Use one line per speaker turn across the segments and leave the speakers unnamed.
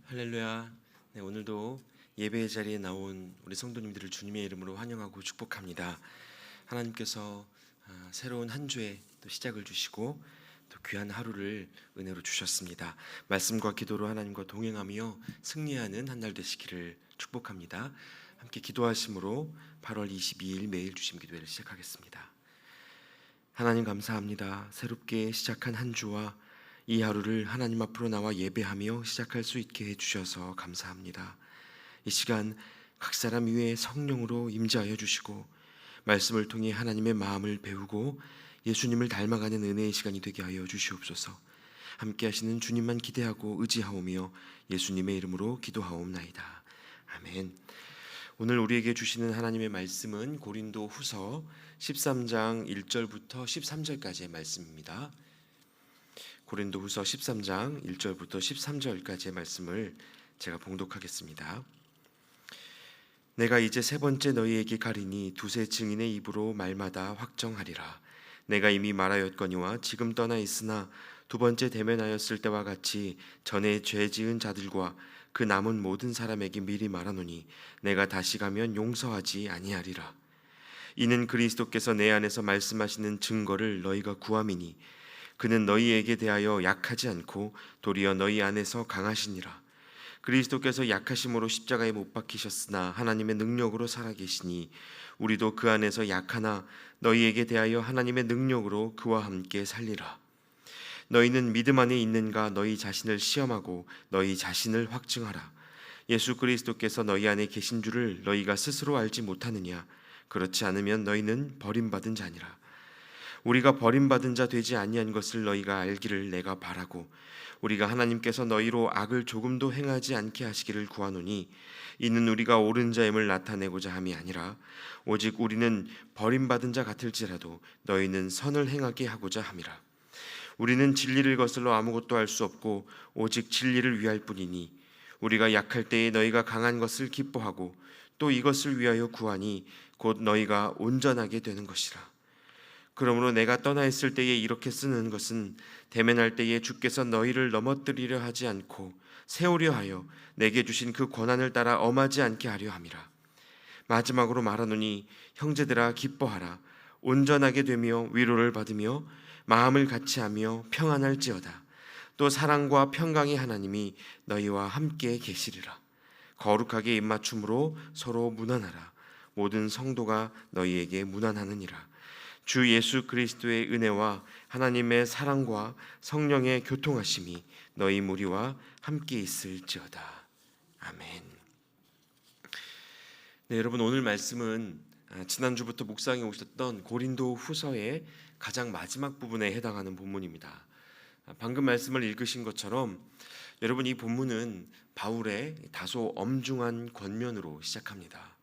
할렐루야. 네, 오늘도 예배의 자리에 나온 우리 성도님들을 주님의 이름으로 환영하고 축복합니다. 하나님께서 새로운 한 주의 또 시작을 주시고 또 귀한 하루를 은혜로 주셨습니다. 말씀과 기도로 하나님과 동행하며 승리하는 한 날 되시기를 축복합니다. 함께 기도하심으로 8월 22일 매일 주심 기도회를 시작하겠습니다. 하나님 감사합니다. 새롭게 시작한 한 주와 이 하루를 하나님 앞으로 나와 예배하며 시작할 수 있게 해주셔서 감사합니다. 이 시간 각 사람 위에 성령으로 임재하여 주시고 말씀을 통해 하나님의 마음을 배우고 예수님을 닮아가는 은혜의 시간이 되게 하여 주시옵소서. 함께 하시는 주님만 기대하고 의지하오며 예수님의 이름으로 기도하옵나이다. 아멘. 오늘 우리에게 주시는 하나님의 말씀은 고린도 후서 13장 1절부터 13절까지의 말씀입니다. 고린도 후서 13장 1절부터 13절까지의 말씀을 제가 봉독하겠습니다. 내가 이제 세 번째 너희에게 가리니 두세 증인의 입으로 말마다 확정하리라. 내가 이미 말하였거니와 지금 떠나 있으나 두 번째 대면하였을 때와 같이 전에 죄 지은 자들과 그 남은 모든 사람에게 미리 말하노니 내가 다시 가면 용서하지 아니하리라. 이는 그리스도께서 내 안에서 말씀하시는 증거를 너희가 구함이니 그는 너희에게 대하여 약하지 않고 도리어 너희 안에서 강하시니라. 그리스도께서 약하심으로 십자가에 못 박히셨으나 하나님의 능력으로 살아계시니 우리도 그 안에서 약하나 너희에게 대하여 하나님의 능력으로 그와 함께 살리라. 너희는 믿음 안에 있는가 너희 자신을 시험하고 너희 자신을 확증하라. 예수 그리스도께서 너희 안에 계신 줄을 너희가 스스로 알지 못하느냐? 그렇지 않으면 너희는 버림받은 자니라. 우리가 버림받은 자 되지 아니한 것을 너희가 알기를 내가 바라고 우리가 하나님께서 너희로 악을 조금도 행하지 않게 하시기를 구하노니 이는 우리가 옳은 자임을 나타내고자 함이 아니라 오직 우리는 버림받은 자 같을지라도 너희는 선을 행하게 하고자 함이라. 우리는 진리를 거슬러 아무것도 할 수 없고 오직 진리를 위할 뿐이니 우리가 약할 때에 너희가 강한 것을 기뻐하고 또 이것을 위하여 구하니 곧 너희가 온전하게 되는 것이라. 그러므로 내가 떠나 있을 때에 이렇게 쓰는 것은 대면할 때에 주께서 너희를 넘어뜨리려 하지 않고 세우려 하여 내게 주신 그 권한을 따라 엄하지 않게 하려 함이라. 마지막으로 말하노니 형제들아 기뻐하라. 온전하게 되며 위로를 받으며 마음을 같이하며 평안할지어다. 또 사랑과 평강의 하나님이 너희와 함께 계시리라. 거룩하게 입맞춤으로 서로 문안하라. 모든 성도가 너희에게 문안하느니라. 주 예수 그리스도의 은혜와 하나님의 사랑과 성령의 교통하심이 너희 무리와 함께 있을지어다. 아멘. 네, 여러분 오늘 말씀은 지난주부터 묵상해 오셨던 고린도 후서의 가장 마지막 부분에 해당하는 본문입니다. 방금 말씀을 읽으신 것처럼 여러분 이 본문은 바울의 다소 엄중한 권면으로 시작합니다.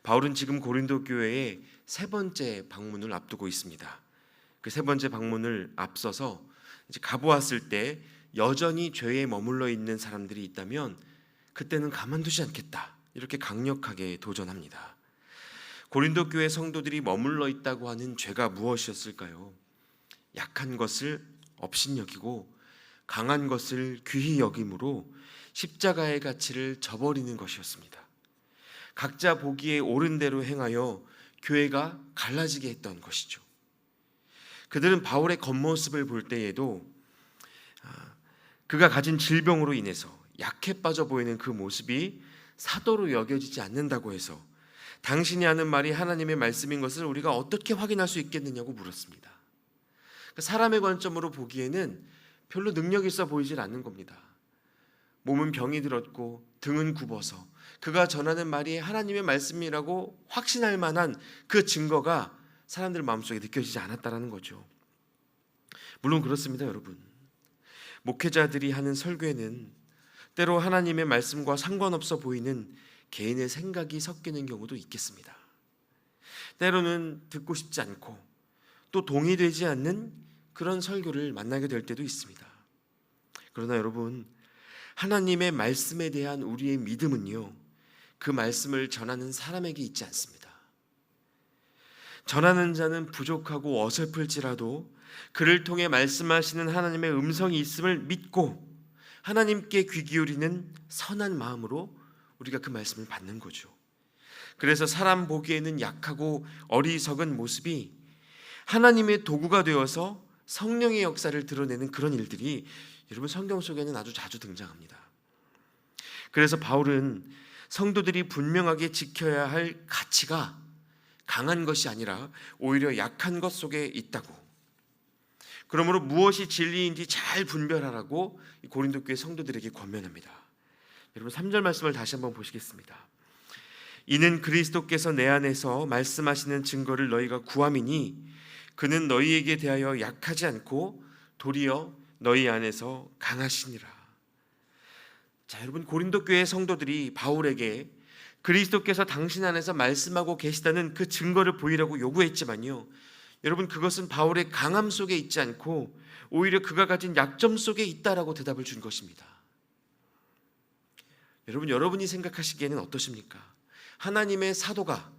바울은 지금 고린도 교회에 세 번째 방문을 앞두고 있습니다. 그 세 번째 방문을 앞서서 이제 가보았을 때 여전히 죄에 머물러 있는 사람들이 있다면 그때는 가만두지 않겠다. 이렇게 강력하게 도전합니다. 고린도 교회 성도들이 머물러 있다고 하는 죄가 무엇이었을까요? 약한 것을 업신여기고 강한 것을 귀히 여김으로 십자가의 가치를 저버리는 것이었습니다. 각자 보기에 옳은 대로 행하여 교회가 갈라지게 했던 것이죠. 그들은 바울의 겉모습을 볼 때에도 그가 가진 질병으로 인해서 약해 빠져 보이는 그 모습이 사도로 여겨지지 않는다고 해서 당신이 하는 말이 하나님의 말씀인 것을 우리가 어떻게 확인할 수 있겠느냐고 물었습니다. 사람의 관점으로 보기에는 별로 능력 있어 보이질 않는 겁니다. 몸은 병이 들었고 등은 굽어서 그가 전하는 말이 하나님의 말씀이라고 확신할 만한 그 증거가 사람들 마음속에 느껴지지 않았다라는 거죠. 물론 그렇습니다, 여러분. 목회자들이 하는 설교에는 때로 하나님의 말씀과 상관없어 보이는 개인의 생각이 섞이는 경우도 있겠습니다. 때로는 듣고 싶지 않고 또 동의되지 않는 그런 설교를 만나게 될 때도 있습니다. 그러나 여러분, 하나님의 말씀에 대한 우리의 믿음은요, 그 말씀을 전하는 사람에게 있지 않습니다. 전하는 자는 부족하고 어설플지라도 그를 통해 말씀하시는 하나님의 음성이 있음을 믿고 하나님께 귀 기울이는 선한 마음으로 우리가 그 말씀을 받는 거죠. 그래서 사람 보기에는 약하고 어리석은 모습이 하나님의 도구가 되어서 성령의 역사를 드러내는 그런 일들이 여러분 성경 속에는 아주 자주 등장합니다. 그래서 바울은 성도들이 분명하게 지켜야 할 가치가 강한 것이 아니라 오히려 약한 것 속에 있다고, 그러므로 무엇이 진리인지 잘 분별하라고 고린도 교회 성도들에게 권면합니다. 여러분 3절 말씀을 다시 한번 보시겠습니다. 이는 그리스도께서 내 안에서 말씀하시는 증거를 너희가 구함이니 그는 너희에게 대하여 약하지 않고 도리어 너희 안에서 강하시니라. 자, 여러분 고린도 교회 성도들이 바울에게 그리스도께서 당신 안에서 말씀하고 계시다는 그 증거를 보이라고 요구했지만요, 여러분 그것은 바울의 강함 속에 있지 않고 오히려 그가 가진 약점 속에 있다라고 대답을 준 것입니다. 여러분이 생각하시기에는 어떠십니까? 하나님의 사도가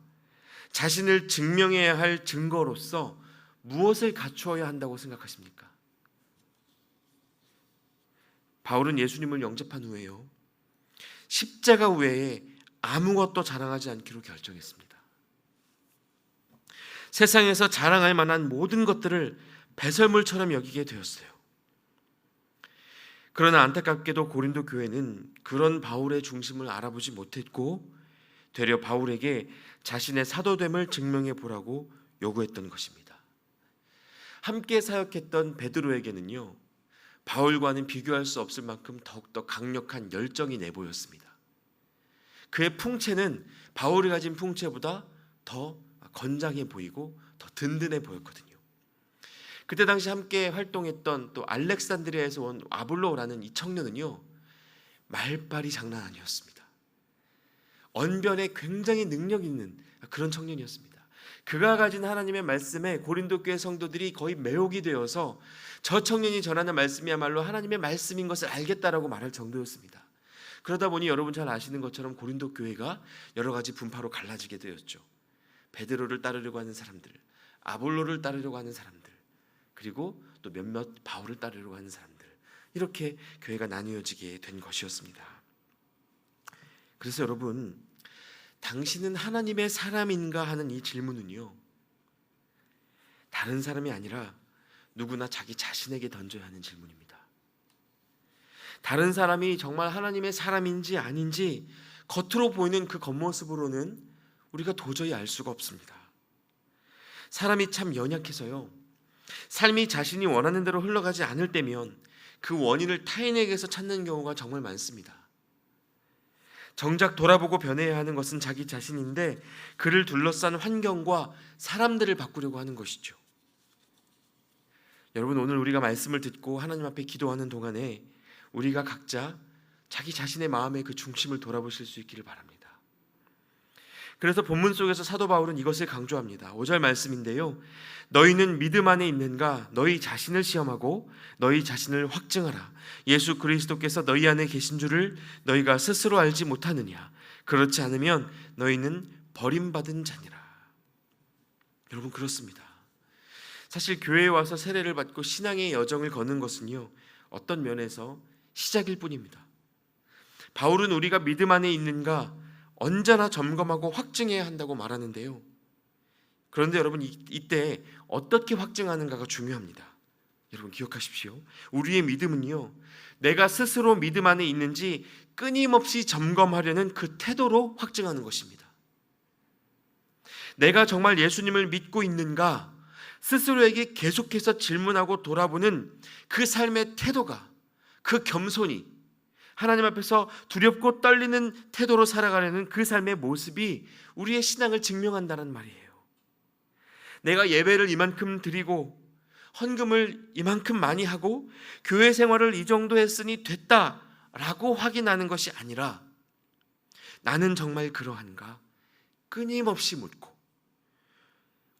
자신을 증명해야 할 증거로서 무엇을 갖추어야 한다고 생각하십니까? 바울은 예수님을 영접한 후에요, 십자가 외에 아무것도 자랑하지 않기로 결정했습니다. 세상에서 자랑할 만한 모든 것들을 배설물처럼 여기게 되었어요. 그러나 안타깝게도 고린도 교회는 그런 바울의 중심을 알아보지 못했고 되려 바울에게 자신의 사도됨을 증명해 보라고 요구했던 것입니다. 함께 사역했던 베드로에게는요, 바울과는 비교할 수 없을 만큼 더욱더 강력한 열정이 내보였습니다. 그의 풍채는 바울이 가진 풍채보다 더 건장해 보이고 더 든든해 보였거든요. 그때 당시 함께 활동했던 또 알렉산드리아에서 온 아볼로라는 이 청년은요, 말빨이 장난 아니었습니다. 언변에 굉장히 능력 있는 그런 청년이었습니다. 그가 가진 하나님의 말씀에 고린도 교회 성도들이 거의 매혹이 되어서 저 청년이 전하는 말씀이야말로 하나님의 말씀인 것을 알겠다라고 말할 정도였습니다. 그러다 보니 여러분 잘 아시는 것처럼 고린도 교회가 여러 가지 분파로 갈라지게 되었죠. 베드로를 따르려고 하는 사람들, 아볼로를 따르려고 하는 사람들, 그리고 또 몇몇 바울을 따르려고 하는 사람들, 이렇게 교회가 나뉘어지게 된 것이었습니다. 그래서 여러분, 당신은 하나님의 사람인가 하는 이 질문은요, 다른 사람이 아니라 누구나 자기 자신에게 던져야 하는 질문입니다. 다른 사람이 정말 하나님의 사람인지 아닌지 겉으로 보이는 그 겉모습으로는 우리가 도저히 알 수가 없습니다. 사람이 참 연약해서요, 삶이 자신이 원하는 대로 흘러가지 않을 때면 그 원인을 타인에게서 찾는 경우가 정말 많습니다. 정작 돌아보고 변해야 하는 것은 자기 자신인데 그를 둘러싼 환경과 사람들을 바꾸려고 하는 것이죠. 여러분, 오늘 우리가 말씀을 듣고 하나님 앞에 기도하는 동안에 우리가 각자 자기 자신의 마음의 그 중심을 돌아보실 수 있기를 바랍니다. 그래서 본문 속에서 사도 바울은 이것을 강조합니다. 5절 말씀인데요, 너희는 믿음 안에 있는가? 너희 자신을 시험하고 너희 자신을 확증하라. 예수 그리스도께서 너희 안에 계신 줄을 너희가 스스로 알지 못하느냐? 그렇지 않으면 너희는 버림받은 자니라. 여러분, 그렇습니다. 사실 교회에 와서 세례를 받고 신앙의 여정을 걷는 것은요, 어떤 면에서 시작일 뿐입니다. 바울은 우리가 믿음 안에 있는가 언제나 점검하고 확증해야 한다고 말하는데요, 그런데 여러분, 이때 어떻게 확증하는가가 중요합니다. 여러분 기억하십시오. 우리의 믿음은요, 내가 스스로 믿음 안에 있는지 끊임없이 점검하려는 그 태도로 확증하는 것입니다. 내가 정말 예수님을 믿고 있는가 스스로에게 계속해서 질문하고 돌아보는 그 삶의 태도가, 그 겸손이, 하나님 앞에서 두렵고 떨리는 태도로 살아가려는 그 삶의 모습이 우리의 신앙을 증명한다는 말이에요. 내가 예배를 이만큼 드리고 헌금을 이만큼 많이 하고 교회 생활을 이 정도 했으니 됐다라고 확인하는 것이 아니라 나는 정말 그러한가 끊임없이 묻고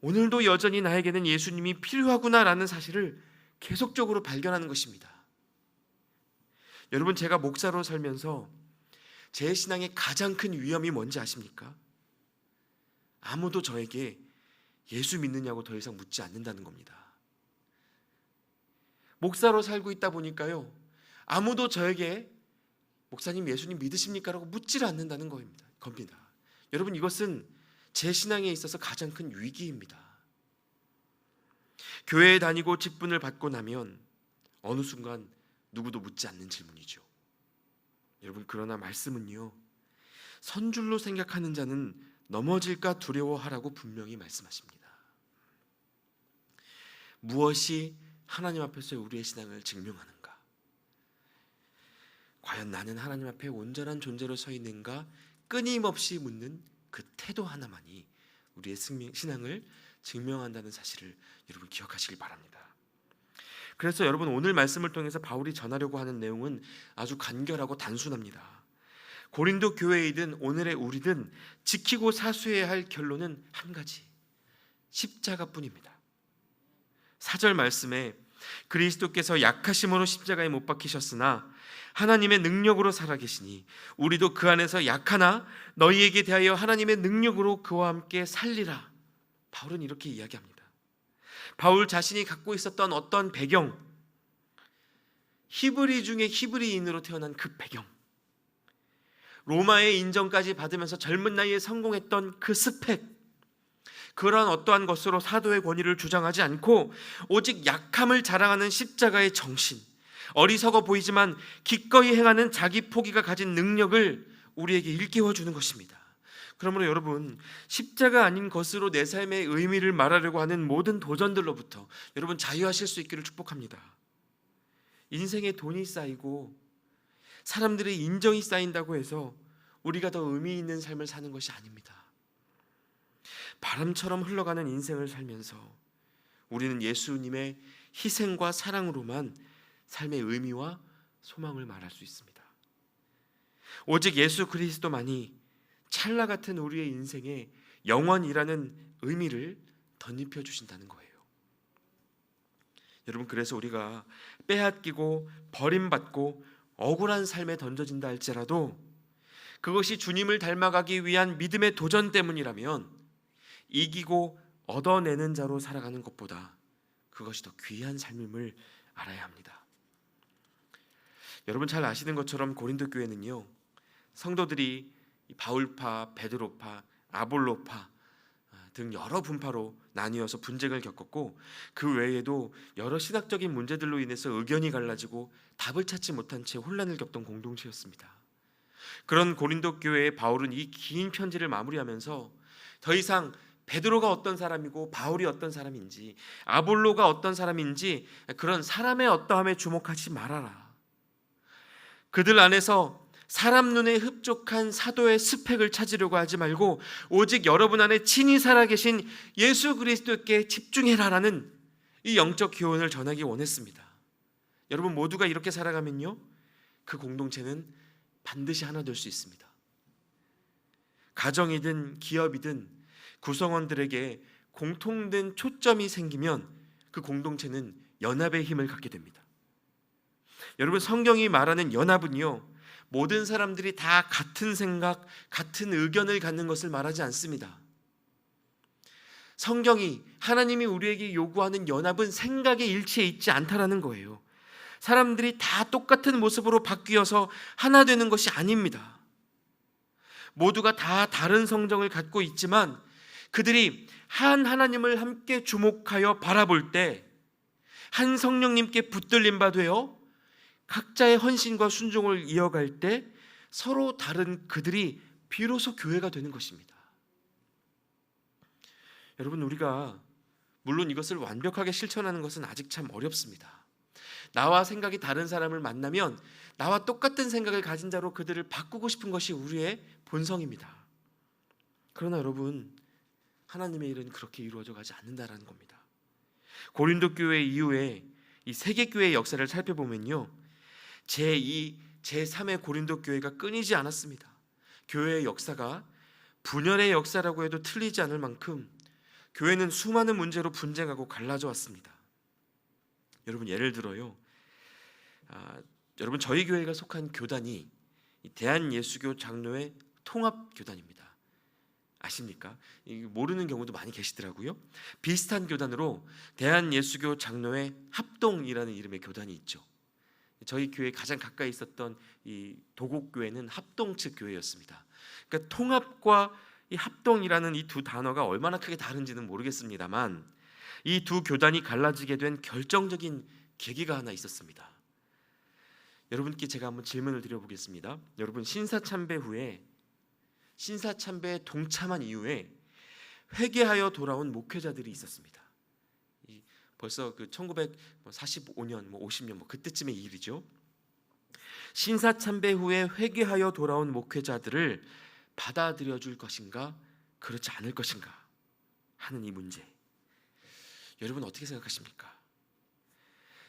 오늘도 여전히 나에게는 예수님이 필요하구나라는 사실을 계속적으로 발견하는 것입니다. 여러분, 제가 목사로 살면서 제 신앙의 가장 큰 위험이 뭔지 아십니까? 아무도 저에게 예수 믿느냐고 더 이상 묻지 않는다는 겁니다. 목사로 살고 있다 보니까요, 아무도 저에게 목사님 예수님 믿으십니까? 라고 묻지를 않는다는 겁니다. 여러분, 이것은 제 신앙에 있어서 가장 큰 위기입니다. 교회에 다니고 직분을 받고 나면 어느 순간 누구도 묻지 않는 질문이죠. 여러분, 그러나 말씀은요, 선줄로 생각하는 자는 넘어질까 두려워하라고 분명히 말씀하십니다. 무엇이 하나님 앞에서 우리의 신앙을 증명하는가? 과연 나는 하나님 앞에 온전한 존재로 서 있는가? 끊임없이 묻는 그 태도 하나만이 우리의 신앙을 증명한다는 사실을 여러분 기억하시길 바랍니다. 그래서 여러분, 오늘 말씀을 통해서 바울이 전하려고 하는 내용은 아주 간결하고 단순합니다. 고린도 교회이든 오늘의 우리든 지키고 사수해야 할 결론은 한 가지, 십자가뿐입니다. 4절 말씀에 그리스도께서 약하심으로 십자가에 못 박히셨으나 하나님의 능력으로 살아계시니 우리도 그 안에서 약하나 너희에게 대하여 하나님의 능력으로 그와 함께 살리라. 바울은 이렇게 이야기합니다. 바울 자신이 갖고 있었던 어떤 배경, 히브리 중에 히브리인으로 태어난 그 배경, 로마의 인정까지 받으면서 젊은 나이에 성공했던 그 스펙, 그러한 어떠한 것으로 사도의 권위를 주장하지 않고 오직 약함을 자랑하는 십자가의 정신, 어리석어 보이지만 기꺼이 행하는 자기 포기가 가진 능력을 우리에게 일깨워 주는 것입니다. 그러므로 여러분, 십자가 아닌 것으로 내 삶의 의미를 말하려고 하는 모든 도전들로부터 여러분 자유하실 수 있기를 축복합니다. 인생에 돈이 쌓이고 사람들의 인정이 쌓인다고 해서 우리가 더 의미 있는 삶을 사는 것이 아닙니다. 바람처럼 흘러가는 인생을 살면서 우리는 예수님의 희생과 사랑으로만 삶의 의미와 소망을 말할 수 있습니다. 오직 예수 그리스도만이 찰나 같은 우리의 인생에 영원이라는 의미를 덧입혀 주신다는 거예요. 여러분, 그래서 우리가 빼앗기고 버림받고 억울한 삶에 던져진다 할지라도 그것이 주님을 닮아가기 위한 믿음의 도전 때문이라면 이기고 얻어내는 자로 살아가는 것보다 그것이 더 귀한 삶임을 알아야 합니다. 여러분 잘 아시는 것처럼 고린도 교회는요, 성도들이 바울파, 베드로파, 아볼로파 등 여러 분파로 나뉘어서 분쟁을 겪었고 그 외에도 여러 신학적인 문제들로 인해서 의견이 갈라지고 답을 찾지 못한 채 혼란을 겪던 공동체였습니다. 그런 고린도 교회에 바울은 이 긴 편지를 마무리하면서 더 이상 베드로가 어떤 사람이고 바울이 어떤 사람인지, 아볼로가 어떤 사람인지 그런 사람의 어떠함에 주목하지 말아라. 그들 안에서 사람 눈에 흡족한 사도의 스펙을 찾으려고 하지 말고 오직 여러분 안에 친히 살아계신 예수 그리스도께 집중해라라는 이 영적 교훈을 전하기 원했습니다. 여러분 모두가 이렇게 살아가면요, 그 공동체는 반드시 하나 될 수 있습니다. 가정이든 기업이든 구성원들에게 공통된 초점이 생기면 그 공동체는 연합의 힘을 갖게 됩니다. 여러분, 성경이 말하는 연합은요, 모든 사람들이 다 같은 생각, 같은 의견을 갖는 것을 말하지 않습니다. 성경이, 하나님이 우리에게 요구하는 연합은 생각의 일치에 있지 않다라는 거예요. 사람들이 다 똑같은 모습으로 바뀌어서 하나 되는 것이 아닙니다. 모두가 다 다른 성정을 갖고 있지만 그들이 한 하나님을 함께 주목하여 바라볼 때 한 성령님께 붙들림 바 되어 각자의 헌신과 순종을 이어갈 때 서로 다른 그들이 비로소 교회가 되는 것입니다. 여러분, 우리가 물론 이것을 완벽하게 실천하는 것은 아직 참 어렵습니다. 나와 생각이 다른 사람을 만나면 나와 똑같은 생각을 가진 자로 그들을 바꾸고 싶은 것이 우리의 본성입니다. 그러나 여러분, 하나님의 일은 그렇게 이루어져 가지 않는다라는 겁니다. 고린도 교회 이후에 이 세계 교회의 역사를 살펴보면요, 제2, 제3의 고린도 교회가 끊이지 않았습니다. 교회의 역사가 분열의 역사라고 해도 틀리지 않을 만큼 교회는 수많은 문제로 분쟁하고 갈라져 왔습니다. 여러분, 예를 들어요, 여러분 저희 교회가 속한 교단이 대한예수교 장로회 통합교단입니다. 아십니까? 모르는 경우도 많이 계시더라고요. 비슷한 교단으로 대한예수교 장로회 합동이라는 이름의 교단이 있죠. 저희 교회 가장 가까이 있었던 이 도곡교회는 합동 측 교회였습니다. 그러니까 통합과 이 합동이라는 이 두 단어가 얼마나 크게 다른지는 모르겠습니다만 이 두 교단이 갈라지게 된 결정적인 계기가 하나 있었습니다. 여러분께 제가 한번 질문을 드려보겠습니다. 여러분, 신사참배에 동참한 이후에 회개하여 돌아온 목회자들이 있었습니다. 벌써 그 1945년, 50년 그때쯤의 일이죠. 신사참배 후에 회개하여 돌아온 목회자들을 받아들여 줄 것인가, 그렇지 않을 것인가 하는 이 문제. 여러분 어떻게 생각하십니까?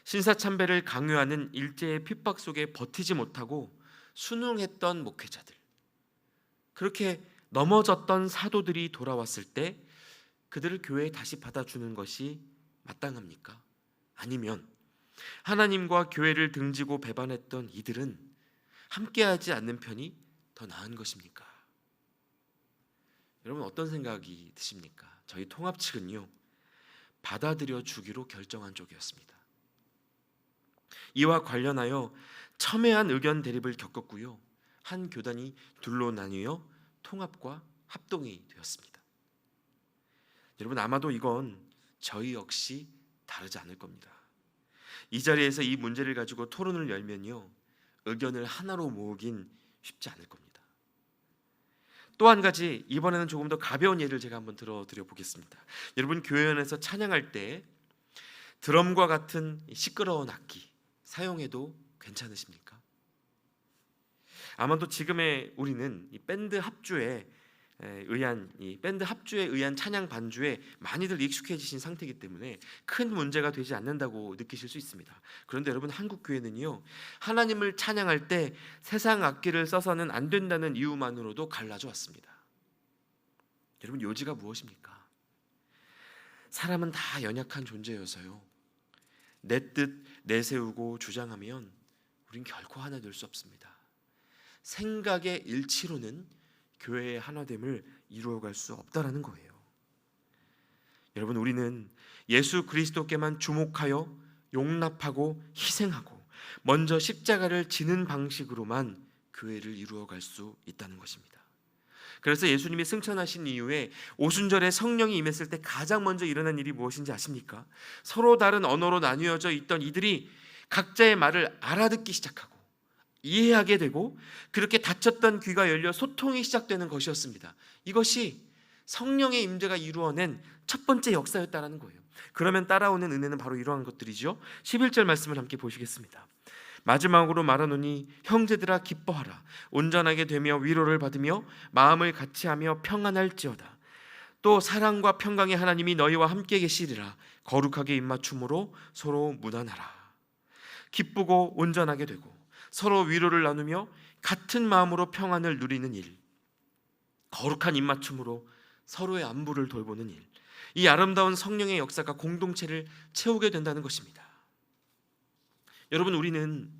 신사참배를 강요하는 일제의 핍박 속에 버티지 못하고 순응했던 목회자들, 그렇게 넘어졌던 사도들이 돌아왔을 때 그들을 교회에 다시 받아주는 것이 마땅합니까? 아니면 하나님과 교회를 등지고 배반했던 이들은 함께하지 않는 편이 더 나은 것입니까? 여러분 어떤 생각이 드십니까? 저희 통합 측은요, 받아들여 주기로 결정한 쪽이었습니다. 이와 관련하여 첨예한 의견 대립을 겪었고요, 한 교단이 둘로 나뉘어 통합과 합동이 되었습니다. 여러분 아마도 이건 저희 역시 다르지 않을 겁니다. 이 자리에서 이 문제를 가지고 토론을 열면요, 의견을 하나로 모으긴 쉽지 않을 겁니다. 또 한 가지, 이번에는 조금 더 가벼운 예를 제가 한번 들어드려 보겠습니다. 여러분 교회원에서 찬양할 때 드럼과 같은 시끄러운 악기 사용해도 괜찮으십니까? 아마도 지금의 우리는 이 밴드 합주에 의한 찬양 반주에 많이들 익숙해지신 상태이기 때문에 큰 문제가 되지 않는다고 느끼실 수 있습니다. 그런데 여러분 한국 교회는요, 하나님을 찬양할 때 세상 악기를 써서는 안 된다는 이유만으로도 갈라져 왔습니다. 여러분 요지가 무엇입니까? 사람은 다 연약한 존재여서요, 내 뜻 내세우고 주장하면 우린 결코 하나 될 수 없습니다. 생각의 일치로는 교회의 하나됨을 이루어갈 수 없다라는 거예요. 여러분 우리는 예수 그리스도께만 주목하여 용납하고 희생하고 먼저 십자가를 지는 방식으로만 교회를 이루어갈 수 있다는 것입니다. 그래서 예수님이 승천하신 이후에 오순절에 성령이 임했을 때 가장 먼저 일어난 일이 무엇인지 아십니까? 서로 다른 언어로 나뉘어져 있던 이들이 각자의 말을 알아듣기 시작하고 이해하게 되고, 그렇게 닫혔던 귀가 열려 소통이 시작되는 것이었습니다. 이것이 성령의 임재가 이루어낸 첫 번째 역사였다라는 거예요. 그러면 따라오는 은혜는 바로 이러한 것들이죠. 11절 말씀을 함께 보시겠습니다. 마지막으로 말하노니 형제들아 기뻐하라. 온전하게 되며 위로를 받으며 마음을 같이하며 평안할지어다. 또 사랑과 평강의 하나님이 너희와 함께 계시리라. 거룩하게 입맞춤으로 서로 무난하라. 기쁘고 온전하게 되고 서로 위로를 나누며 같은 마음으로 평안을 누리는 일, 거룩한 입맞춤으로 서로의 안부를 돌보는 일, 이 아름다운 성령의 역사가 공동체를 채우게 된다는 것입니다. 여러분 우리는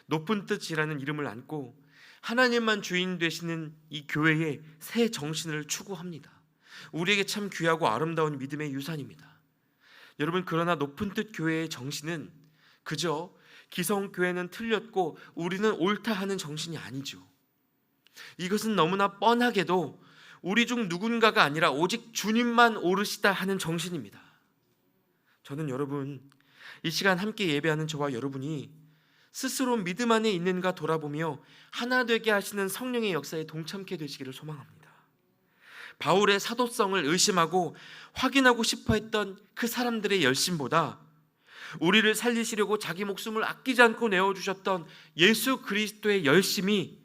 높은 뜻이라는 이름을 안고 하나님만 주인 되시는 이 교회의 새 정신을 추구합니다. 우리에게 참 귀하고 아름다운 믿음의 유산입니다. 여러분 그러나 높은 뜻 교회의 정신은 그저 기성교회는 틀렸고 우리는 옳다 하는 정신이 아니죠. 이것은 너무나 뻔하게도 우리 중 누군가가 아니라 오직 주님만 옳으시다 하는 정신입니다. 저는 여러분 이 시간 함께 예배하는 저와 여러분이 스스로 믿음 안에 있는가 돌아보며 하나 되게 하시는 성령의 역사에 동참케 되시기를 소망합니다. 바울의 사도성을 의심하고 확인하고 싶어 했던 그 사람들의 열심보다 우리를 살리시려고 자기 목숨을 아끼지 않고 내어주셨던 예수 그리스도의 열심이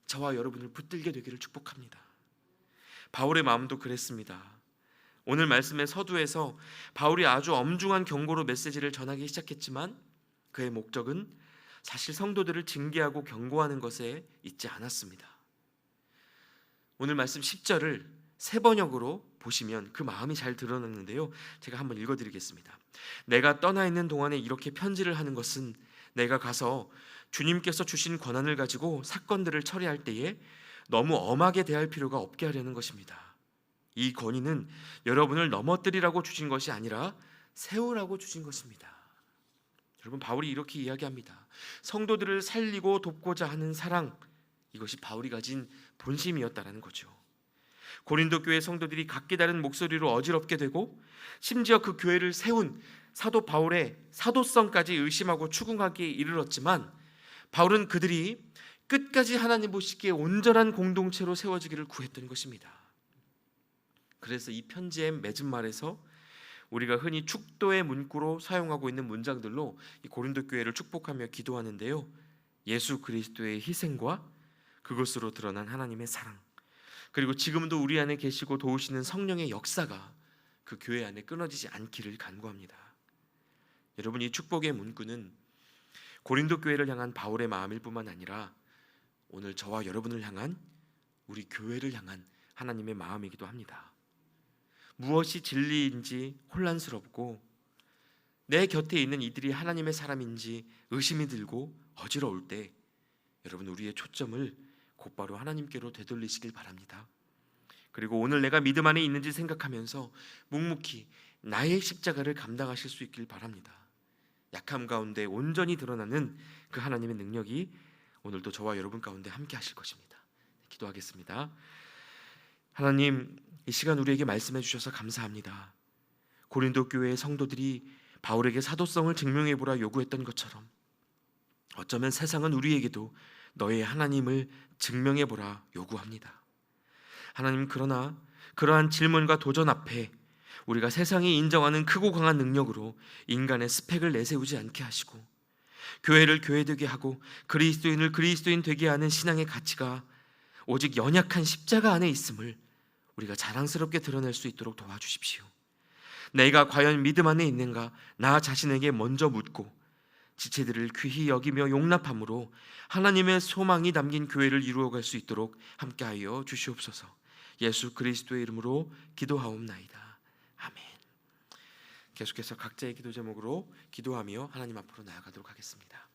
저와 여러분을 붙들게 되기를 축복합니다. 바울의 마음도 그랬습니다. 오늘 말씀의 서두에서 바울이 아주 엄중한 경고로 메시지를 전하기 시작했지만 그의 목적은 사실 성도들을 징계하고 경고하는 것에 있지 않았습니다. 오늘 말씀 10절을 세 번역으로 보시면 그 마음이 잘 드러났는데요, 제가 한번 읽어드리겠습니다. 내가 떠나 있는 동안에 이렇게 편지를 하는 것은 내가 가서
주님께서 주신 권한을 가지고 사건들을 처리할 때에 너무 엄하게 대할 필요가 없게 하려는 것입니다. 이 권위는 여러분을 넘어뜨리라고 주신 것이 아니라 세우라고 주신 것입니다. 여러분, 바울이 이렇게 이야기합니다. 성도들을 살리고 돕고자 하는 사랑, 이것이 바울이 가진 본심이었다라는 거죠. 고린도 교회 성도들이 각기 다른 목소리로 어지럽게 되고 심지어 그 교회를 세운 사도 바울의 사도성까지 의심하고 추궁하기에 이르렀지만 바울은 그들이 끝까지 하나님 보시기에 온전한 공동체로 세워지기를 구했던 것입니다. 그래서 이 편지의 맺은 말에서 우리가 흔히 축도의 문구로 사용하고 있는 문장들로 이 고린도 교회를 축복하며 기도하는데요, 예수 그리스도의 희생과 그것으로 드러난 하나님의 사랑, 그리고 지금도 우리 안에 계시고 도우시는 성령의 역사가 그 교회 안에 끊어지지 않기를 간구합니다. 여러분, 이 축복의 문구는 고린도 교회를 향한 바울의 마음일 뿐만 아니라 오늘 저와 여러분을 향한, 우리 교회를 향한 하나님의 마음이기도 합니다. 무엇이 진리인지 혼란스럽고 내 곁에 있는 이들이 하나님의 사람인지 의심이 들고 어지러울 때 여러분, 우리의 초점을 곧바로 하나님께로 되돌리시길 바랍니다. 그리고 오늘 내가 믿음 안에 있는지 생각하면서 묵묵히 나의 십자가를 감당하실 수 있길 바랍니다. 약함 가운데 온전히 드러나는 그 하나님의 능력이 오늘도 저와 여러분 가운데 함께 하실 것입니다. 기도하겠습니다. 하나님, 이 시간 우리에게 말씀해 주셔서 감사합니다. 고린도 교회의 성도들이 바울에게 사도성을 증명해 보라 요구했던 것처럼 어쩌면 세상은 우리에게도 너의 하나님을 증명해 보라 요구합니다. 하나님, 그러나 그러한 질문과 도전 앞에 우리가 세상이 인정하는 크고 강한 능력으로 인간의 스펙을 내세우지 않게 하시고 교회를 교회되게 하고 그리스도인을 그리스도인 되게 하는 신앙의 가치가 오직 연약한 십자가 안에 있음을 우리가 자랑스럽게 드러낼 수 있도록 도와주십시오. 내가 과연 믿음 안에 있는가 나 자신에게 먼저 묻고 지체들을 귀히 여기며 용납함으로 하나님의 소망이 담긴 교회를 이루어갈 수 있도록 함께하여 주시옵소서. 예수 그리스도의 이름으로 기도하옵나이다. 아멘. 계속해서 각자의 기도 제목으로 기도하며 하나님 앞으로 나아가도록 하겠습니다.